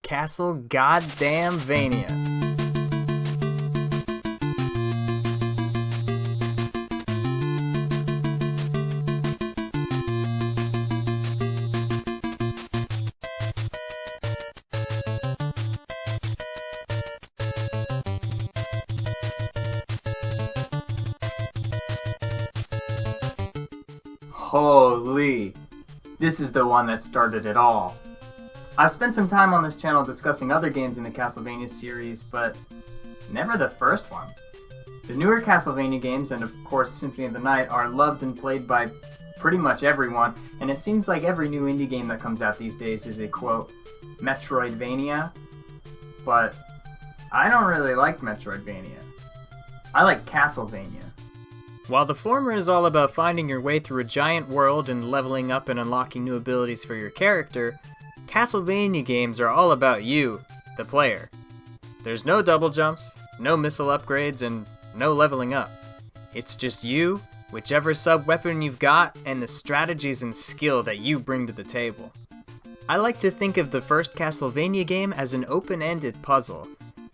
Castle Goddamn Vania. Holy, this is the one that started it all. I've spent some time on this channel discussing other games in the Castlevania series, but never the first one. The newer Castlevania games, and of course Symphony of the Night, are loved and played by pretty much everyone, and it seems like every new indie game that comes out these days is a, quote, Metroidvania. But I don't really like Metroidvania. I like Castlevania. While the former is all about finding your way through a giant world and leveling up and unlocking new abilities for your character, Castlevania games are all about you, the player. There's no double jumps, no missile upgrades, and no leveling up. It's just you, whichever sub-weapon you've got, and the strategies and skill that you bring to the table. I like to think of the first Castlevania game as an open-ended puzzle.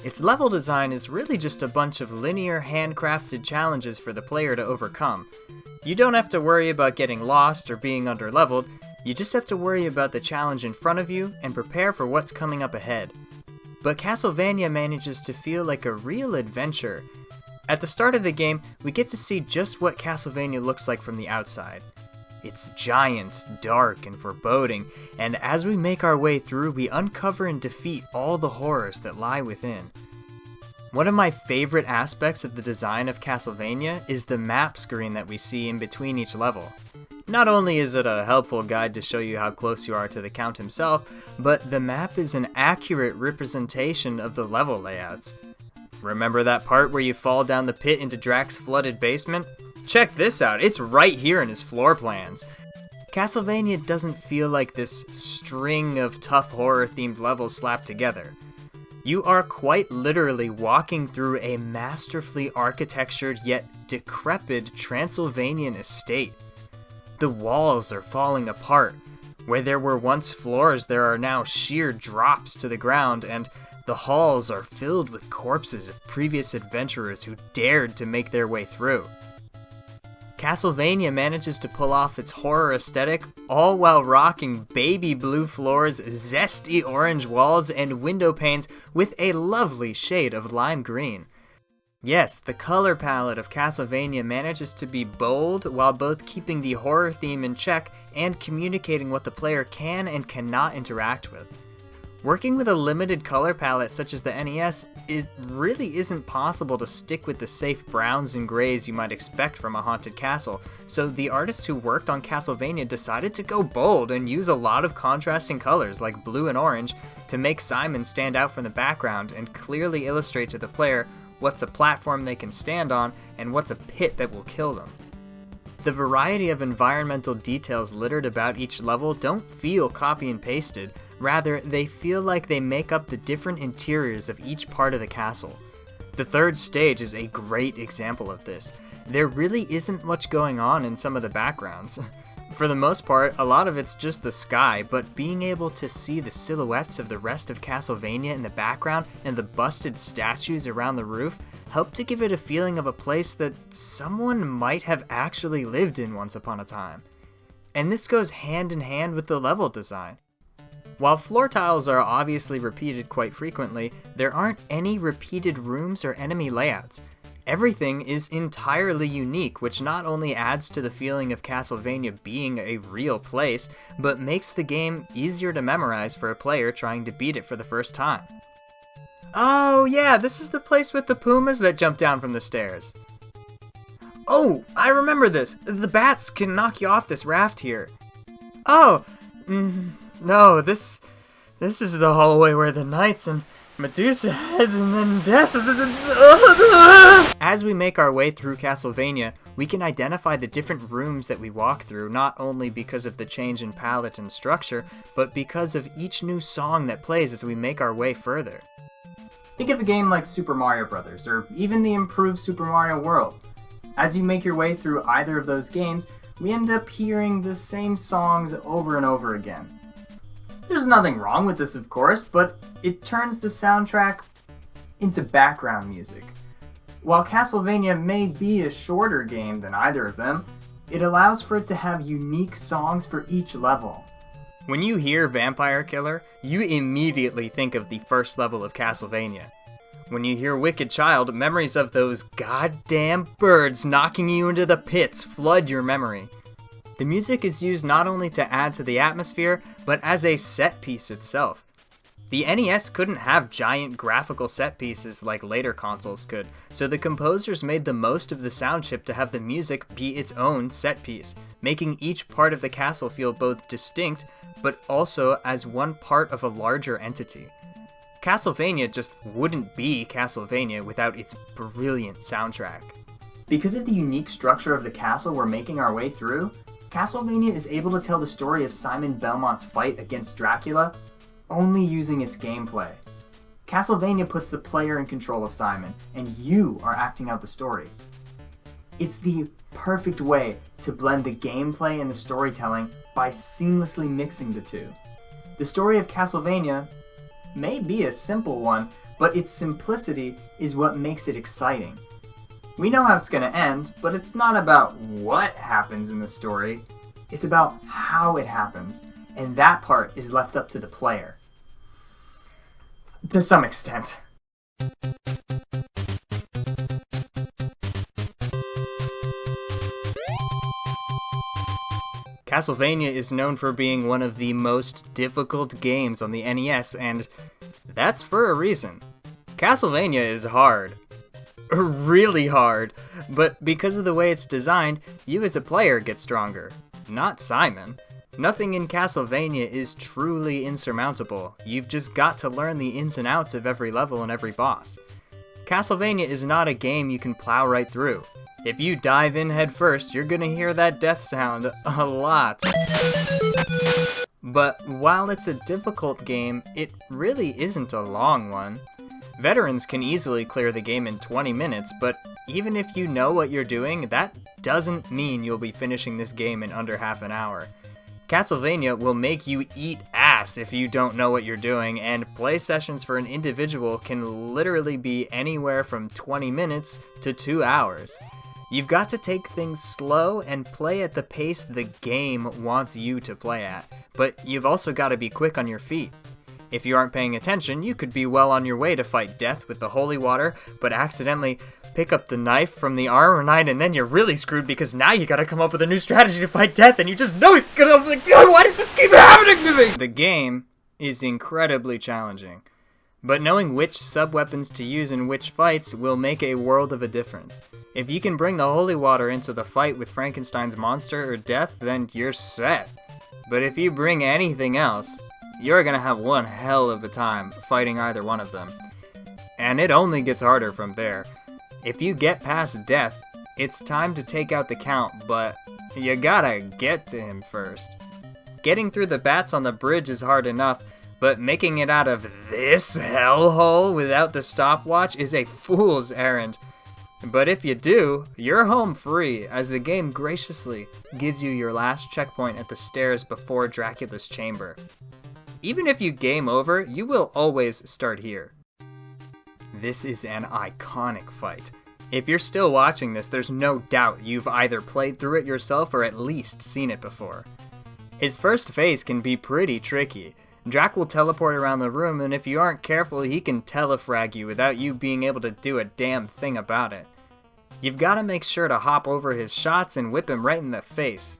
Its level design is really just a bunch of linear, handcrafted challenges for the player to overcome. You don't have to worry about getting lost or being underleveled, you just have to worry about the challenge in front of you and prepare for what's coming up ahead. But Castlevania manages to feel like a real adventure. At the start of the game, we get to see just what Castlevania looks like from the outside. It's giant, dark, and foreboding, and as we make our way through, we uncover and defeat all the horrors that lie within. One of my favorite aspects of the design of Castlevania is the map screen that we see in between each level. Not only is it a helpful guide to show you how close you are to the Count himself, but the map is an accurate representation of the level layouts. Remember that part where you fall down the pit into Drax's flooded basement? Check this out, it's right here in his floor plans. Castlevania doesn't feel like this string of tough horror-themed levels slapped together. You are quite literally walking through a masterfully architectured yet decrepit Transylvanian estate. The walls are falling apart. Where there were once floors, there are now sheer drops to the ground, and the halls are filled with corpses of previous adventurers who dared to make their way through. Castlevania manages to pull off its horror aesthetic, all while rocking baby blue floors, zesty orange walls, and window panes with a lovely shade of lime green. Yes, the color palette of Castlevania manages to be bold while both keeping the horror theme in check and communicating what the player can and cannot interact with. Working with a limited color palette such as the NES really isn't possible to stick with the safe browns and grays you might expect from a haunted castle, so the artists who worked on Castlevania decided to go bold and use a lot of contrasting colors like blue and orange to make Simon stand out from the background and clearly illustrate to the player what's a platform they can stand on, and what's a pit that will kill them. The variety of environmental details littered about each level don't feel copy and pasted, rather they feel like they make up the different interiors of each part of the castle. The third stage is a great example of this. There really isn't much going on in some of the backgrounds. For the most part, a lot of it's just the sky, but being able to see the silhouettes of the rest of Castlevania in the background and the busted statues around the roof help to give it a feeling of a place that someone might have actually lived in once upon a time. And this goes hand in hand with the level design. While floor tiles are obviously repeated quite frequently, there aren't any repeated rooms or enemy layouts. Everything is entirely unique, which not only adds to the feeling of Castlevania being a real place, but makes the game easier to memorize for a player trying to beat it for the first time. Oh yeah, this is the place with the pumas that jump down from the stairs. Oh, I remember this! The bats can knock you off this raft here. Oh, no, this is the hallway where the knights and Medusa heads and then death. As we make our way through Castlevania, we can identify the different rooms that we walk through, not only because of the change in palette and structure, but because of each new song that plays as we make our way further. Think of a game like Super Mario Bros., or even the improved Super Mario World. As you make your way through either of those games, we end up hearing the same songs over and over again. There's nothing wrong with this, of course, but it turns the soundtrack into background music. While Castlevania may be a shorter game than either of them, it allows for it to have unique songs for each level. When you hear Vampire Killer, you immediately think of the first level of Castlevania. When you hear Wicked Child, memories of those goddamn birds knocking you into the pits flood your memory. The music is used not only to add to the atmosphere, but as a set piece itself. The NES couldn't have giant graphical set pieces like later consoles could, so the composers made the most of the sound chip to have the music be its own set piece, making each part of the castle feel both distinct, but also as one part of a larger entity. Castlevania just wouldn't be Castlevania without its brilliant soundtrack. Because of the unique structure of the castle we're making our way through, Castlevania is able to tell the story of Simon Belmont's fight against Dracula only using its gameplay. Castlevania puts the player in control of Simon, and you are acting out the story. It's the perfect way to blend the gameplay and the storytelling by seamlessly mixing the two. The story of Castlevania may be a simple one, but its simplicity is what makes it exciting. We know how it's going to end, but it's not about what happens in the story, it's about how it happens, and that part is left up to the player. To some extent. Castlevania is known for being one of the most difficult games on the NES, and that's for a reason. Castlevania is hard. Really hard, but because of the way it's designed, you as a player get stronger, not Simon. Nothing in Castlevania is truly insurmountable. You've just got to learn the ins and outs of every level and every boss. Castlevania is not a game you can plow right through. If you dive in head first, you're gonna hear that death sound a lot. But while it's a difficult game, it really isn't a long one. Veterans can easily clear the game in 20 minutes, but even if you know what you're doing, that doesn't mean you'll be finishing this game in under half an hour. Castlevania will make you eat ass if you don't know what you're doing, and play sessions for an individual can literally be anywhere from 20 minutes to 2 hours. You've got to take things slow and play at the pace the game wants you to play at, but you've also got to be quick on your feet. If you aren't paying attention, you could be well on your way to fight death with the holy water, but accidentally pick up the knife from the armor knight, and then you're really screwed because now you gotta come up with a new strategy to fight death, and you just know it's gonna be like, oh, why does this keep happening to me? The game is incredibly challenging, but knowing which sub-weapons to use in which fights will make a world of a difference. If you can bring the holy water into the fight with Frankenstein's monster or death, then you're set. But if you bring anything else, you're gonna have one hell of a time fighting either one of them. And it only gets harder from there. If you get past death, it's time to take out the count, but you gotta get to him first. Getting through the bats on the bridge is hard enough, but making it out of this hellhole without the stopwatch is a fool's errand. But if you do, you're home free, as the game graciously gives you your last checkpoint at the stairs before Dracula's chamber. Even if you game over, you will always start here. This is an iconic fight. If you're still watching this, there's no doubt you've either played through it yourself or at least seen it before. His first phase can be pretty tricky. Drac will teleport around the room, and if you aren't careful, he can telefrag you without you being able to do a damn thing about it. You've got to make sure to hop over his shots and whip him right in the face.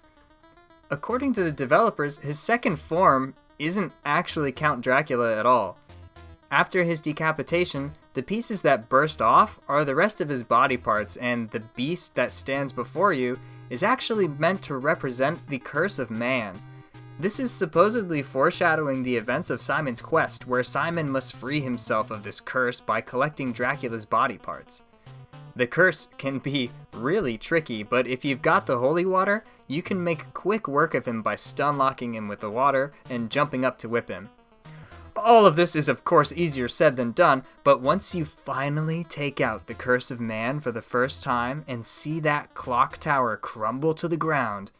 According to the developers, his second form isn't actually Count Dracula at all. After his decapitation, the pieces that burst off are the rest of his body parts, and the beast that stands before you is actually meant to represent the curse of man. This is supposedly foreshadowing the events of Simon's quest, where Simon must free himself of this curse by collecting Dracula's body parts. The curse can be really tricky, but if you've got the holy water, you can make quick work of him by stun locking him with the water and jumping up to whip him. All of this is of course easier said than done, but once you finally take out the curse of man for the first time and see that clock tower crumble to the ground,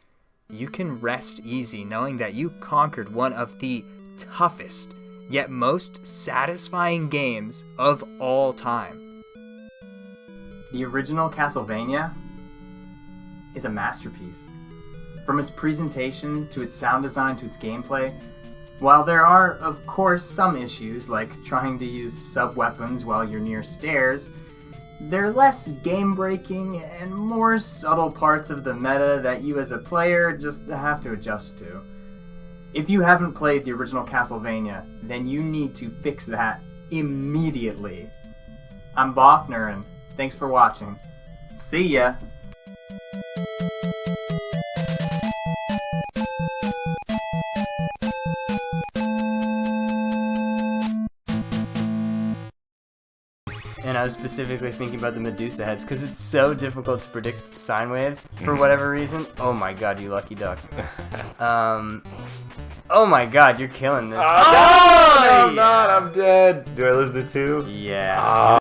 you can rest easy knowing that you conquered one of the toughest, yet most satisfying games of all time. The original Castlevania is a masterpiece. From its presentation to its sound design to its gameplay, while there are, of course, some issues like trying to use sub-weapons while you're near stairs, they're less game-breaking and more subtle parts of the meta that you as a player just have to adjust to. If you haven't played the original Castlevania, then you need to fix that immediately. I'm Bofner, and thanks for watching. See ya! And I was specifically thinking about the Medusa heads because it's so difficult to predict sine waves for whatever reason. Oh my god, you lucky duck. Oh my god, you're killing this. Oh, no, I'm not. I'm dead. Do I lose the 2? Yeah.